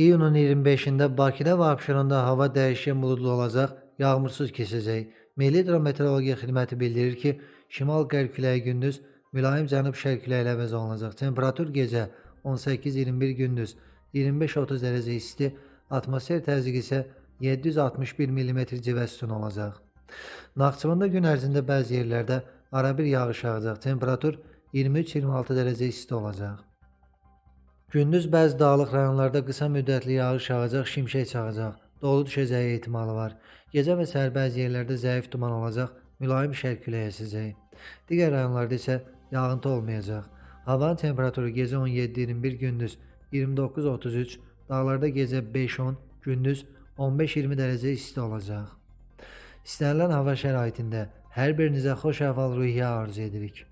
İyunun 25'ində Bakıda və Abşeronda hava dəyişkən buludlu olacaq, yağmursuz keçəcək. Milli Hidrometeorologiya Xidməti bildirir ki, şimal-qərb küləyi gündüz mülayim cənub-şərq küləyi ilə əvəz olunacaq. Temperatur gecə 18-21, gündüz 25-30 dərəcə isti, atmosfer təzyiqi isə 761 mm civə sütun olacaq. Naxçıvanda gün ərzində bəzi yerlərdə arabir yağış yağacaq. Temperatur 23-26 dərəcə isti olacaq. Gündüz bəzi dağlıq rayonlarda qısa müddətli yağış yağacaq, şimşək çağacaq, dolu düşəcəyi ehtimalı var. Gecə və səhər bəzi yerlərdə zəif duman olacaq, mülayim şərq küləyi əsəcək. Digər rayonlarda isə yağıntı olmayacaq. Havanın temperaturu gecə 17-21, gündüz 29-33, dağlarda gecə 5-10, gündüz 15-20 dərəcə isti olacaq. İstənilən hava şəraitində hər birinizə xoş əhval-ruhiyyə arzu edirik.